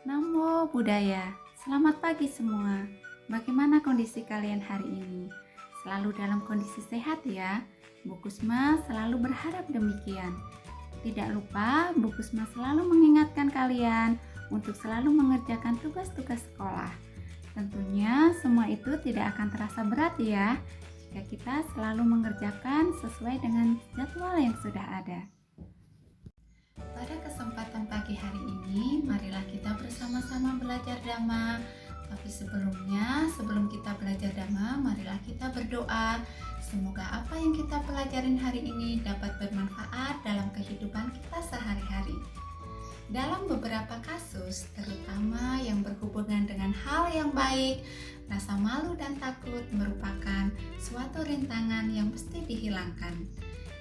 Namo Buddhaya, selamat pagi semua. Bagaimana kondisi kalian hari ini? Selalu dalam kondisi sehat ya. Bu Kusma selalu berharap demikian. Tidak lupa, Bu Kusma selalu mengingatkan kalian untuk selalu mengerjakan tugas-tugas sekolah. Tentunya semua itu tidak akan terasa berat ya, jika kita selalu mengerjakan sesuai dengan jadwal yang sudah ada. Pada kesempatan pagi hari ini, marilah kita bersama-sama belajar Dhamma. Tapi sebelum kita belajar Dhamma, marilah kita berdoa. Semoga apa yang kita pelajarin hari ini dapat bermanfaat dalam kehidupan kita sehari-hari. Dalam beberapa kasus, terutama yang berhubungan dengan hal yang baik, rasa malu dan takut merupakan suatu rintangan yang mesti dihilangkan.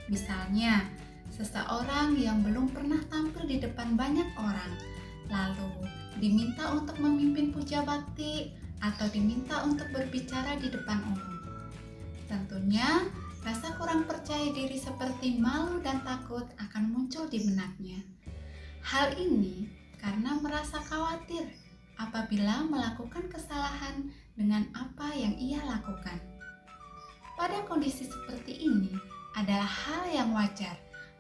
Misalnya, seseorang yang belum pernah tampil di depan banyak orang, lalu diminta untuk memimpin puja bakti atau diminta untuk berbicara di depan umum. Tentunya, rasa kurang percaya diri seperti malu dan takut akan muncul di benaknya. Hal ini karena merasa khawatir apabila melakukan kesalahan dengan apa yang ia lakukan. Pada kondisi seperti ini adalah hal yang wajar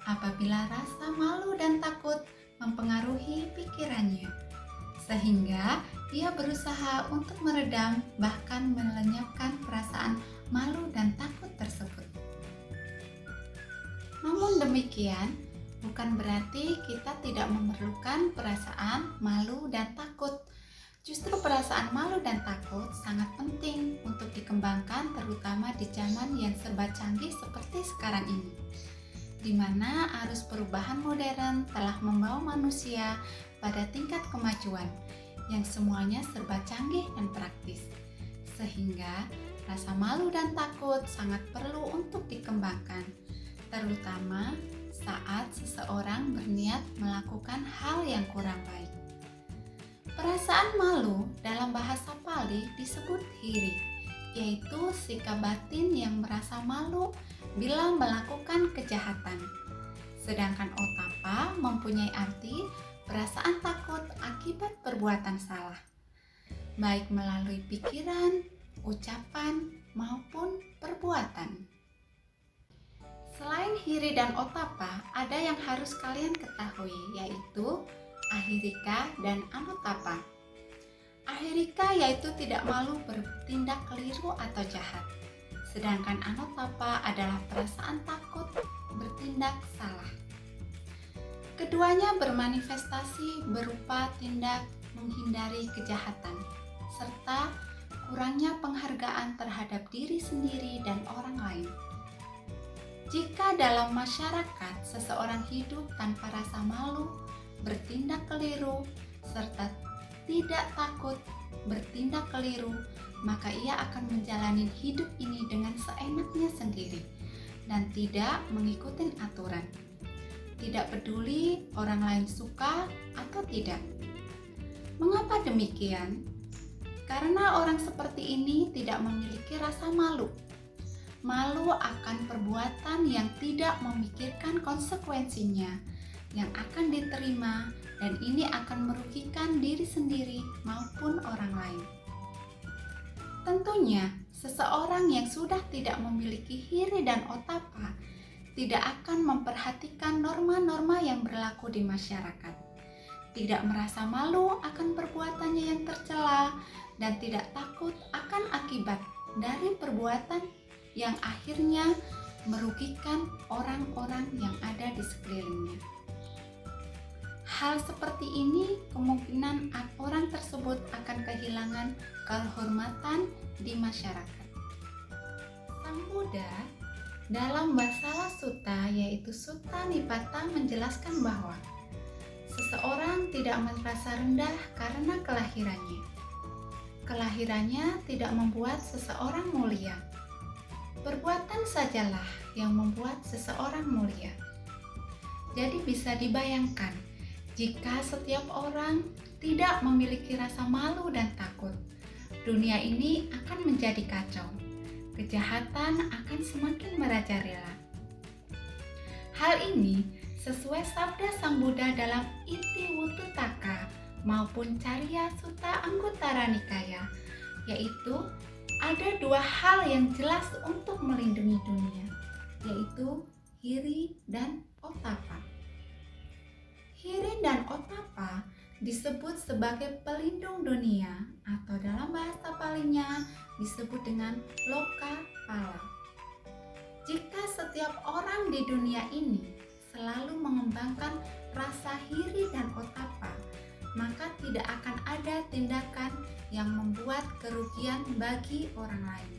apabila rasa malu dan takut mempengaruhi pikirannya, sehingga ia berusaha untuk meredam bahkan melenyapkan perasaan malu dan takut tersebut. Namun demikian, bukan berarti kita tidak memerlukan perasaan malu dan takut. Justru perasaan malu dan takut sangat penting untuk dikembangkan, terutama di zaman yang serba canggih seperti sekarang ini, di mana arus perubahan modern telah membawa manusia pada tingkat kemajuan yang semuanya serba canggih dan praktis, sehingga rasa malu dan takut sangat perlu untuk dikembangkan, terutama saat seseorang berniat melakukan hal yang kurang baik. Perasaan malu dalam bahasa Pali disebut hiri, yaitu sikap batin yang merasa malu bila melakukan kejahatan. Sedangkan otapa mempunyai arti perasaan takut akibat perbuatan salah, baik melalui pikiran, ucapan, maupun perbuatan. Selain hiri dan otapa, ada yang harus kalian ketahui, yaitu ahirika dan anutapa. Ahirika yaitu tidak malu bertindak keliru atau jahat, sedangkan anutapa adalah perasaan takut bertindak salah. Keduanya bermanifestasi berupa tindak menghindari kejahatan, serta kurangnya penghargaan terhadap diri sendiri dan orang lain. Jika dalam masyarakat seseorang hidup tanpa rasa malu, bertindak keliru, serta tidak takut bertindak keliru, maka ia akan menjalani hidup ini dengan seenaknya sendiri dan tidak mengikuti aturan. Tidak peduli orang lain suka atau tidak. Mengapa demikian? Karena orang seperti ini tidak memiliki rasa malu. Malu akan perbuatan yang tidak memikirkan konsekuensinya yang akan diterima, dan ini akan merugikan diri sendiri maupun orang lain. Tentunya, seseorang yang sudah tidak memiliki hiri dan otapa tidak akan memperhatikan norma-norma yang berlaku di masyarakat, tidak merasa malu akan perbuatannya yang tercela, dan tidak takut akan akibat dari perbuatan yang akhirnya merugikan orang-orang yang ada di sekelilingnya. Hal seperti ini kemungkinan orang tersebut akan kehilangan kehormatan di masyarakat. Sang Buddha dalam Vasala Sutta, yaitu Sutta Nipata, menjelaskan bahwa seseorang tidak merasa rendah karena kelahirannya. Kelahirannya tidak membuat seseorang mulia. Perbuatan sajalah yang membuat seseorang mulia. Jadi bisa dibayangkan, jika setiap orang tidak memiliki rasa malu dan takut, dunia ini akan menjadi kacau. Kejahatan akan semakin merajalela. Hal ini sesuai sabda Sang Buddha dalam Iti Wuttutaka maupun Carya Sutta Anguttara Nikaya, yaitu ada dua hal yang jelas untuk melindungi dunia, yaitu hiri dan otapa. Hiri dan otapa disebut sebagai pelindung dunia atau dalam bahasa Palinya disebut dengan loka pala. Jika setiap orang di dunia ini selalu mengembangkan rasa hiri dan otapa, maka tidak akan ada tindakan yang membuat kerugian bagi orang lain.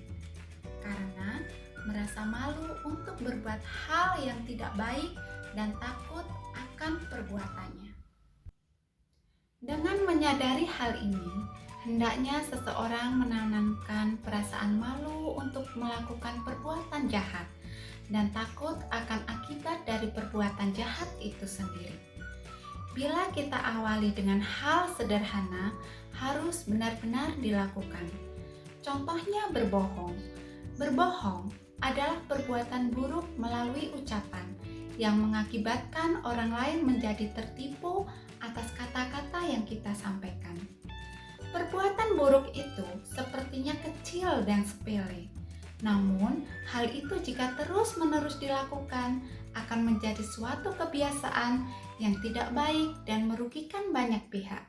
Karena merasa malu untuk berbuat hal yang tidak baik dan takut akan perbuatannya. Dengan menyadari hal ini, hendaknya seseorang menanamkan perasaan malu untuk melakukan perbuatan jahat dan takut akan akibat dari perbuatan jahat itu sendiri. Bila kita awali dengan hal sederhana, harus benar-benar dilakukan. Contohnya berbohong. Berbohong adalah perbuatan buruk melalui ucapan yang mengakibatkan orang lain menjadi tertipu atas kata-kata yang kita sampaikan. Perbuatan buruk itu sepertinya kecil dan sepele. Namun, hal itu jika terus-menerus dilakukan akan menjadi suatu kebiasaan yang tidak baik dan merugikan banyak pihak.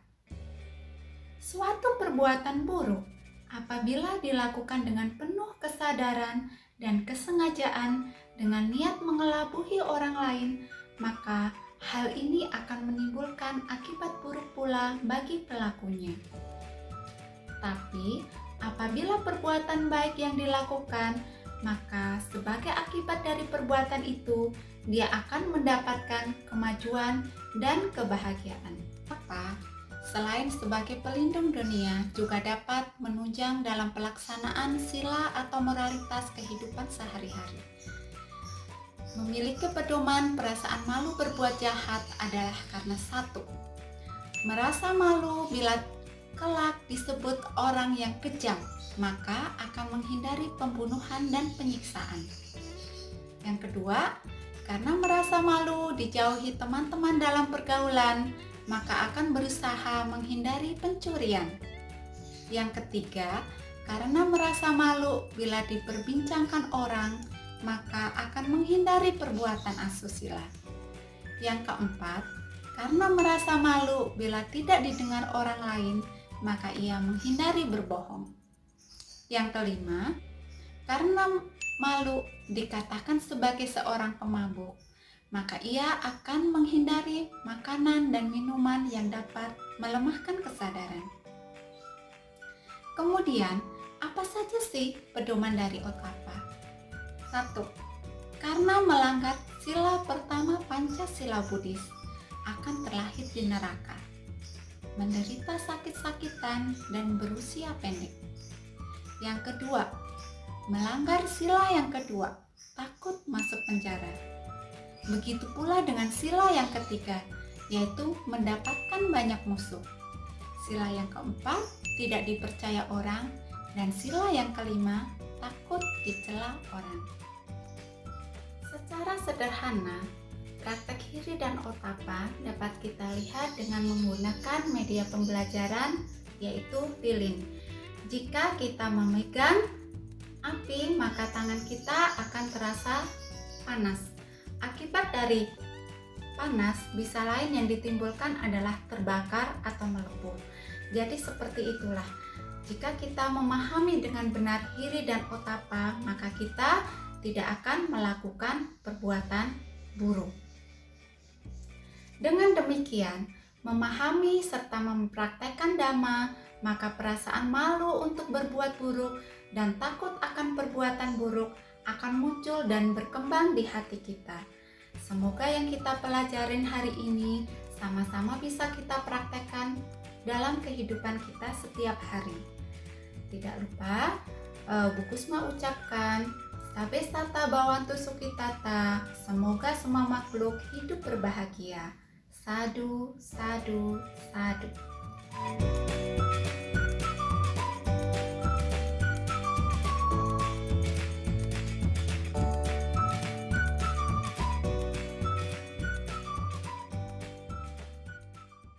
Suatu perbuatan buruk apabila dilakukan dengan penuh kesadaran dan kesengajaan dengan niat mengelabui orang lain, maka hal ini akan menimbulkan akibat buruk pula bagi pelakunya. Tapi, apabila perbuatan baik yang dilakukan, maka sebagai akibat dari perbuatan itu, dia akan mendapatkan kemajuan dan kebahagiaan. Selain sebagai pelindung dunia, juga dapat menunjang dalam pelaksanaan sila atau moralitas kehidupan sehari-hari. Memiliki pedoman perasaan malu berbuat jahat adalah karena satu, merasa malu bila kelak disebut orang yang kejam, maka akan menghindari pembunuhan dan penyiksaan. Yang kedua, karena merasa malu dijauhi teman-teman dalam pergaulan, maka akan berusaha menghindari pencurian. Yang ketiga, karena merasa malu bila diperbincangkan orang, maka akan menghindari perbuatan asusila. Yang keempat, karena merasa malu bila tidak didengar orang lain, maka ia menghindari berbohong. Yang kelima, karena malu dikatakan sebagai seorang pemabuk, maka ia akan menghindari makanan dan minuman yang dapat melemahkan kesadaran. Kemudian, apa saja sih pedoman dari otapa? 1. Karena melanggar sila pertama Pancasila Buddhis, akan terlahir di neraka, menderita sakit-sakitan dan berusia pendek. Yang kedua, melanggar sila yang kedua, takut masuk penjara. Begitu pula dengan sila yang ketiga, yaitu mendapatkan banyak musuh. Sila yang keempat, tidak dipercaya orang, dan sila yang kelima, takut dicela orang. Secara sederhana, praktek hiri dan otapa dapat kita lihat dengan menggunakan media pembelajaran, yaitu lilin. Jika kita memegang api, maka tangan kita akan terasa panas. Akibat dari panas, bisa lain yang ditimbulkan adalah terbakar atau melepuh. Jadi seperti itulah, jika kita memahami dengan benar hiri dan otapa, maka kita tidak akan melakukan perbuatan buruk. Dengan demikian, memahami serta mempraktekkan Dhamma, maka perasaan malu untuk berbuat buruk dan takut akan perbuatan buruk akan muncul dan berkembang di hati kita. Semoga yang kita pelajarin hari ini sama-sama bisa kita praktekkan dalam kehidupan kita setiap hari. Tidak lupa, Bu Kusma ucapkan, Sabe Sata Bhavantu Sukhitata, semoga semua makhluk hidup berbahagia. Sadu, sadu, sadu.